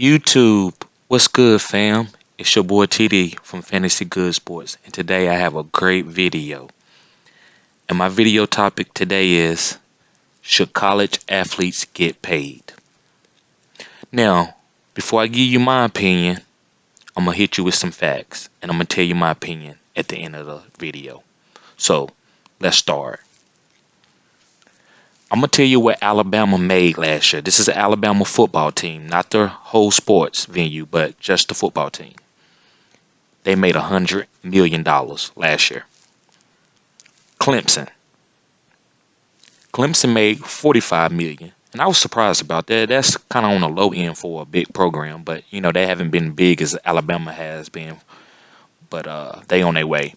YouTube, what's good, fam? It's your boy TD from Fantasy Good Sports, and today I have a great video. And my video topic today is: should college athletes get paid? Now, before I give you my opinion, I'm gonna hit you with some facts, and I'm gonna tell you my opinion at the end of the video. So, let's start. I'm gonna tell you what Alabama made last year. This is an Alabama football team, not their whole sports venue, but just the football team. They made $100 million last year. Clemson. Clemson made 45 million. And I was surprised about that. That's kind of on the low end for a big program, but they haven't been big as Alabama has been, but they on their way.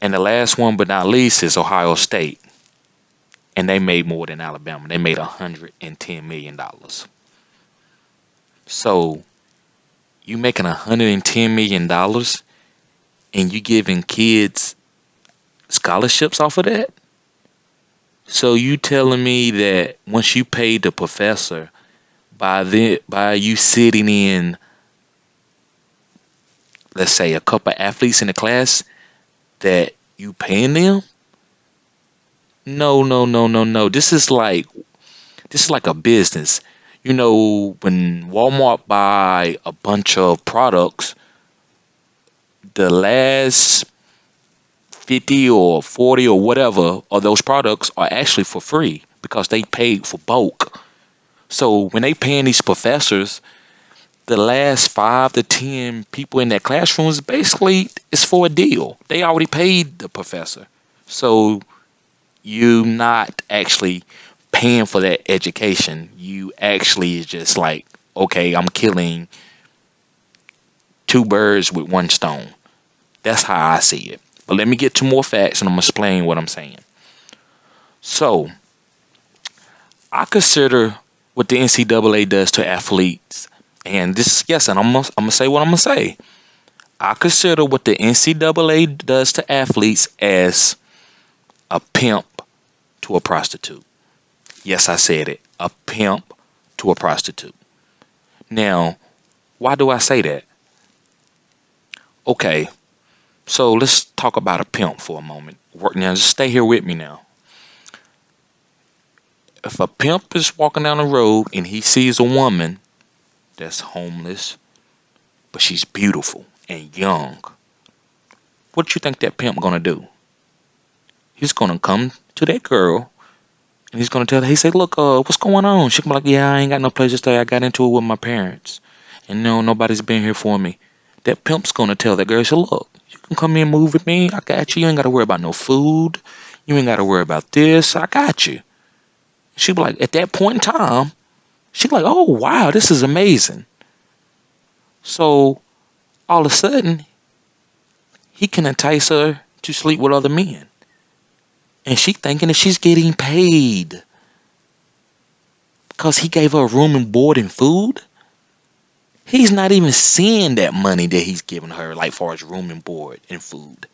And the last one but not least is Ohio State. And they made more than Alabama. They made $110 million. So you making $110 million and you giving kids scholarships off of that? So you telling me that once you pay the professor by you sitting in, let's say, a couple of athletes in the class, that you paying them? No, no, no, no, no. This is like a business. When Walmart buy a bunch of products, the last 50 or 40 or whatever of those products are actually for free because they paid for bulk. So when they paying these professors, the last 5 to 10 people in that classroom is for a deal. They already paid the professor. So you not actually paying for that education. You actually is just like, okay, I'm killing two birds with one stone. That's how I see it. But let me get to more facts and I'm going to explain what I'm saying. So, I consider what the NCAA does to athletes. And and I'm gonna say what I'm going to say. I consider what the NCAA does to athletes as a pimp to a prostitute. Yes, I said it. A pimp to a prostitute. Now, why do I say that? Okay, so let's talk about a pimp for a moment. Now, just stay here with me now. If a pimp is walking down the road and he sees a woman that's homeless, but she's beautiful and young, what you think that pimp gonna do? He's gonna come to that girl and he's gonna tell her, he say, look, what's going on? She gonna be like, yeah, I ain't got no place to stay. I got into it with my parents. And no, nobody's been here for me. That pimp's gonna tell that girl, say, look, you can come in and move with me. I got you. You ain't gotta worry about no food. You ain't gotta worry about this. I got you. She be like, at that point in time, she be like, oh wow, this is amazing. So all of a sudden, he can entice her to sleep with other men. And she thinking that she's getting paid because he gave her room and board and food. He's not even seeing that money that he's giving her, like far as room and board and food.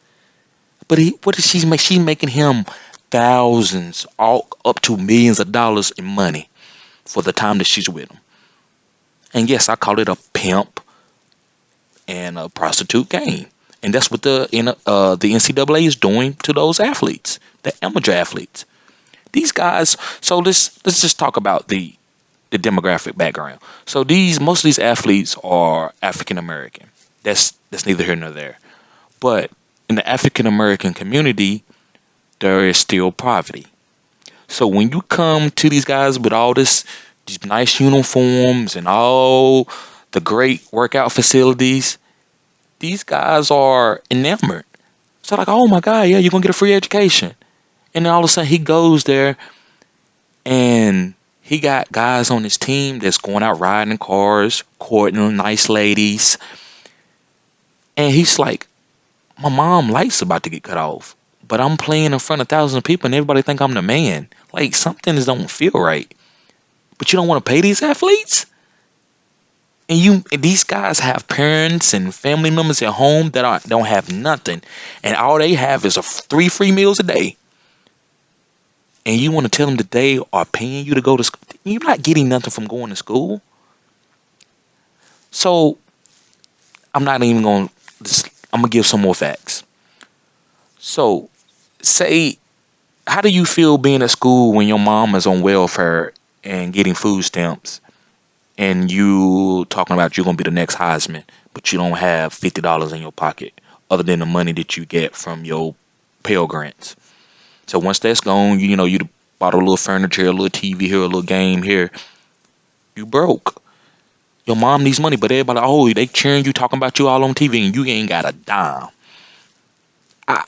But what does she make? She's making him thousands, all up to millions of dollars in money for the time that she's with him. And yes, I call it a pimp and a prostitute game. And that's what the NCAA is doing to those athletes, the amateur athletes. These guys. So let's just talk about the demographic background. So most of these athletes are African American. That's neither here nor there. But in the African American community, there is still poverty. So when you come to these guys with all these nice uniforms and all the great workout facilities, these guys are enamored. So like, oh my God, yeah, you're gonna get a free education. And then all of a sudden he goes there and he got guys on his team that's going out riding in cars, courting nice ladies. And he's like, my mom lights about to get cut off, but I'm playing in front of thousands of people and everybody think I'm the man. Like something don't feel right. But you don't want to pay these athletes? And these guys have parents and family members at home that don't have nothing. And all they have is 3 free meals a day. And you want to tell them that they are paying you to go to school? You're not getting nothing from going to school. So I'm not even going to, I'm going to give some more facts. So say, how do you feel being at school when your mom is on welfare and getting food stamps and you talking about you're going to be the next Heisman, but you don't have $50 in your pocket other than the money that you get from your Pell Grants? So once that's gone, you bought a little furniture, a little TV here, a little game here, you broke. Your mom needs money, but everybody, oh, they cheering you, talking about you all on TV, and you ain't got a dime. I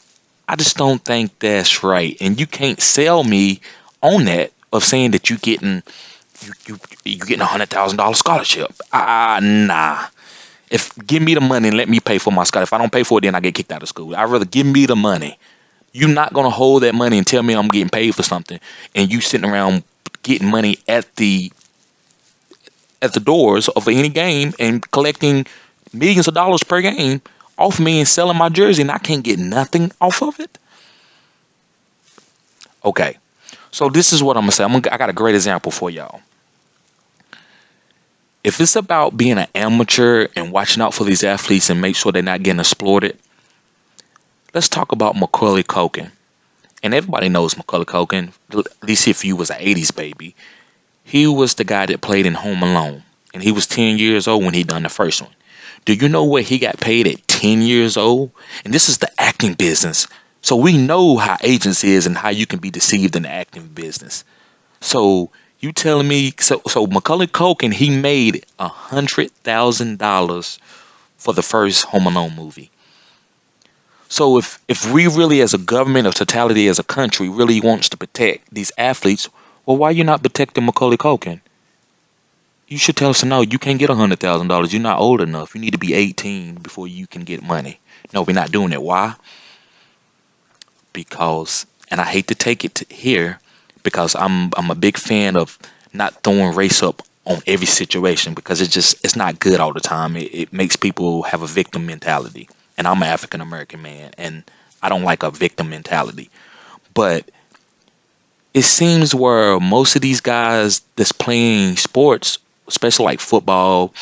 I just don't think that's right, and you can't sell me on that of saying that you getting $100,000 scholarship. Nah. If give me the money and let me pay for my scholarship. If I don't pay for it, then I get kicked out of school. I'd rather give me the money. You're not gonna hold that money and tell me I'm getting paid for something, and you sitting around getting money at the doors of any game and collecting millions of dollars per game off me and selling my jersey, and I can't get nothing off of it. Okay, so this is what I'm gonna say. I got a great example for y'all. If it's about being an amateur and watching out for these athletes and make sure they're not getting exploited, let's talk about Macaulay Culkin. And everybody knows Macaulay Culkin, at least if you was an 80s baby. He was the guy that played in Home Alone. And he was 10 years old when he done the first one. Do you know what he got paid at 10 years old? And this is the acting business. So we know how agents is and how you can be deceived in the acting business. So you telling me, so Macaulay Culkin, he made $100,000 for the first Home Alone movie. So if we really as a government of totality as a country really wants to protect these athletes, well, why you not protecting Macaulay Culkin? You should tell us no, you can't get $100,000. You're not old enough. You need to be 18 before you can get money. No, we're not doing it. Why? Because, and I hate to take it to here, because I'm a big fan of not throwing race up on every situation because it's not good all the time. It makes people have a victim mentality. And I'm an African American man, and I don't like a victim mentality. But it seems where most of these guys that's playing sports, especially like football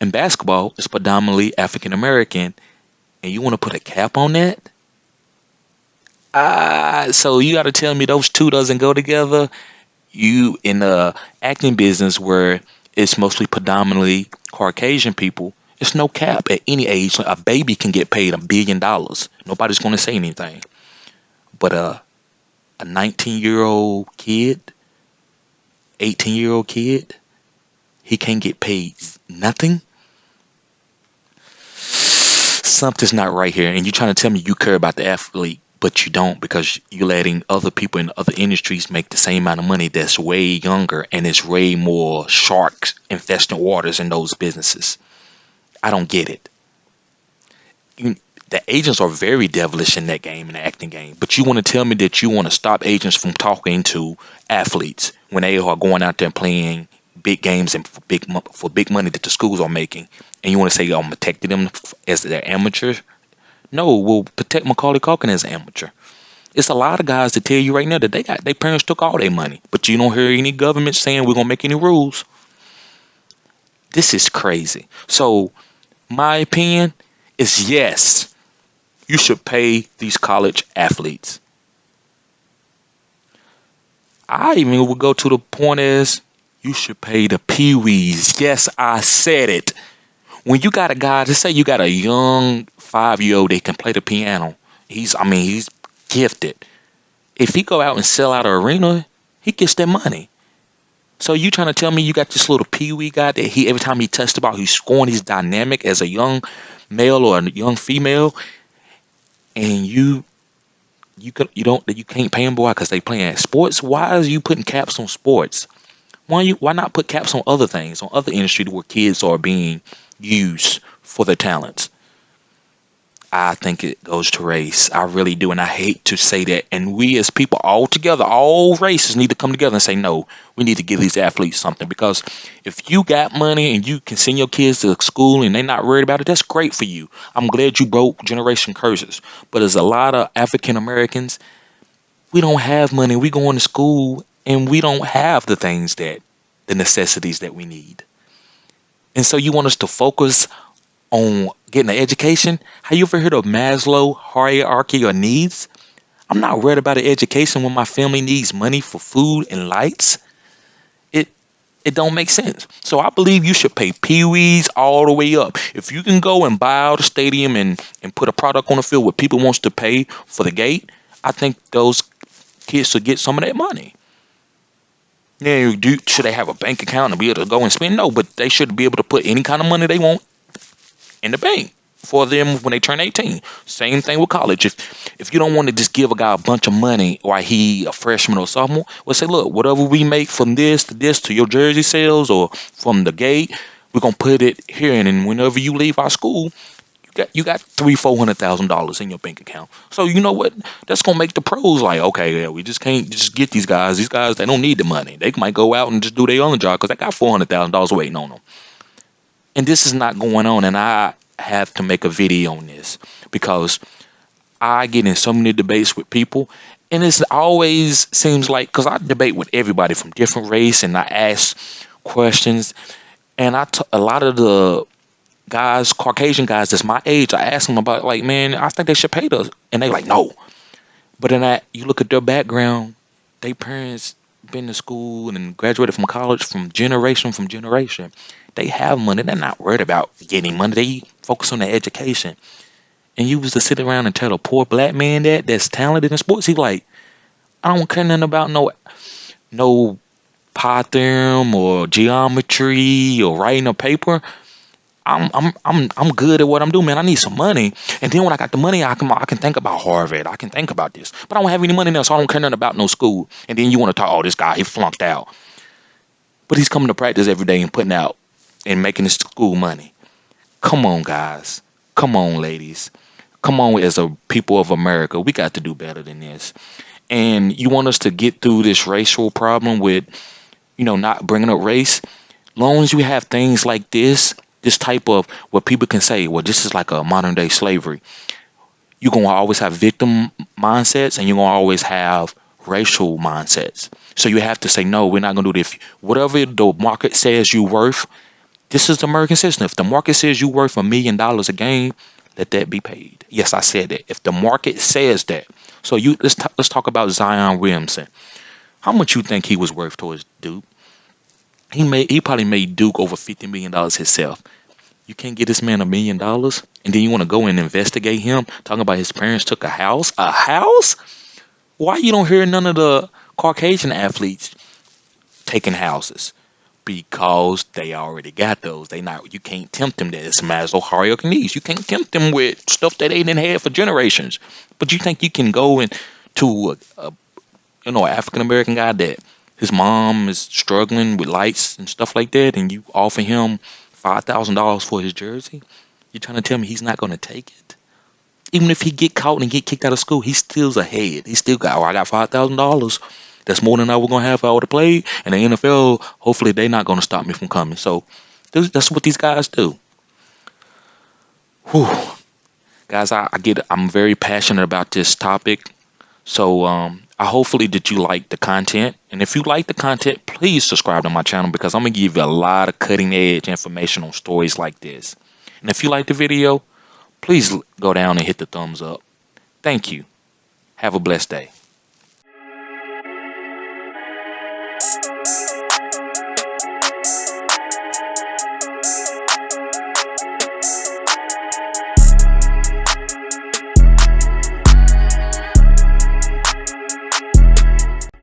and basketball, is predominantly African American, and you want to put a cap on that? So you got to tell me those two doesn't go together. You in the acting business where it's mostly predominantly Caucasian people, it's no cap at any age. Like, a baby can get paid $1 billion. Nobody's going to say anything. But a 19-year-old kid, 18-year-old kid, he can't get paid nothing. Something's not right here, and you're trying to tell me you care about the athlete, but you don't because you're letting other people in other industries make the same amount of money that's way younger and it's way more sharks infesting waters in those businesses. I don't get it. You, the agents are very devilish in that game, in the acting game, but you want to tell me that you want to stop agents from talking to athletes when they are going out there and playing big games and for big money that the schools are making, and you want to say I'm protecting them as their amateurs? No, we'll protect Macaulay Culkin as an amateur. It's a lot of guys that tell you right now that their parents took all their money, but you don't hear any government saying we're gonna make any rules. This is crazy. So my opinion is yes, you should pay these college athletes. I even would go to the point as you should pay the peewees. Yes, I said it. When you got a guy, just say you got a young 5-year-old that can play the piano. He's gifted. If he go out and sell out an arena, he gets that money. So you trying to tell me you got this little peewee guy that he every time he touched the ball, he's scoring, he's dynamic as a young male or a young female, and you can't pay him boy because they playing sports. Why are you putting caps on sports? Why not put caps on other things, on other industries where kids are being used for their talents? I think it goes to race. I really do. And I hate to say that. And we as people all together, all races need to come together and say, no, we need to give these athletes something. Because if you got money and you can send your kids to school and they're not worried about it, that's great for you. I'm glad you broke generation curses. But there's a lot of African Americans, we don't have money. We going to school and we don't have the necessities that we need. And so you want us to focus on getting an education? Have you ever heard of Maslow hierarchy of needs? I'm not worried about an education when my family needs money for food and lights. It it don't make sense. So I believe you should pay peewees all the way up. If you can go and buy out a stadium and put a product on the field where people wants to pay for the gate, I think those kids should get some of that money. Yeah, should they have a bank account and be able to go and spend? No, but they should be able to put any kind of money they want in the bank for them when they turn 18. Same thing with college. If you don't want to just give a guy a bunch of money while he a freshman or sophomore, well, say, look, whatever we make from this to your jersey sales or from the gate, we're gonna put it here, and then whenever you leave our school, you got $300,000-$400,000 in your bank account. So you know what? That's gonna make the pros like, okay, yeah, we just can't just get these guys. These guys, they don't need the money. They might go out and just do their own job because they got $400,000 waiting on them. And this is not going on, and I have to make a video on this because I get in so many debates with people, and it's always seems like, because I debate with everybody from different race, and I ask questions, and a lot of the guys, Caucasian guys that's my age, I ask them about, like, man, I think they should pay us, and they like, no. But then you look at their background, their parents been to school and graduated from college from generation. They have money. They're not worried about getting money. They focus on their education. And you was to sit around and tell a poor black man that's talented in sports, he like, I don't care nothing about no pi theorem or geometry or writing a paper. I'm good at what I'm doing, man. I need some money, and then when I got the money, I can think about Harvard. I can think about this, but I don't have any money now, so I don't care nothing about no school. And then you want to talk, oh, this guy, he flunked out, but he's coming to practice every day and putting out and making his school money. Come on, guys. Come on, ladies. Come on, as a people of America, we got to do better than this. And you want us to get through this racial problem with, not bringing up race. Long as you have things like this type of what people can say, well, this is like a modern day slavery. You're gonna always have victim mindsets, and you're gonna always have racial mindsets. So you have to say, no, we're not gonna do this. Whatever the market says you worth, this is the American system. If the market says you worth $1 million a game, let that be paid. Yes, I said that. If the market says that. So let's talk about Zion Williamson. How much you think he was worth towards Duke? He probably made Duke over $50 million himself. You can't get this man $1 million, and then you want to go and investigate him, talking about his parents took a house. A house? Why you don't hear none of the Caucasian athletes taking houses? Because they already got those. You can't tempt them. That it's Maslow hierarchy needs. You can't tempt them with stuff that they didn't have for generations. But you think you can go into an African American guy that his mom is struggling with lights and stuff like that, and you offer him $5,000 for his jersey? You're trying to tell me he's not going to take it? Even if he get caught and get kicked out of school, he still's ahead. He still got, I got $5,000. That's more than I was going to have if I would have played. And the NFL, hopefully they're not going to stop me from coming. So that's what these guys do. Whew. Guys, I get it. I'm very passionate about this topic. So I hopefully that you like the content. And if you like the content, please subscribe to my channel, because I'm going to give you a lot of cutting edge information on stories like this. And if you like the video, please go down and hit the thumbs up. Thank you. Have a blessed day.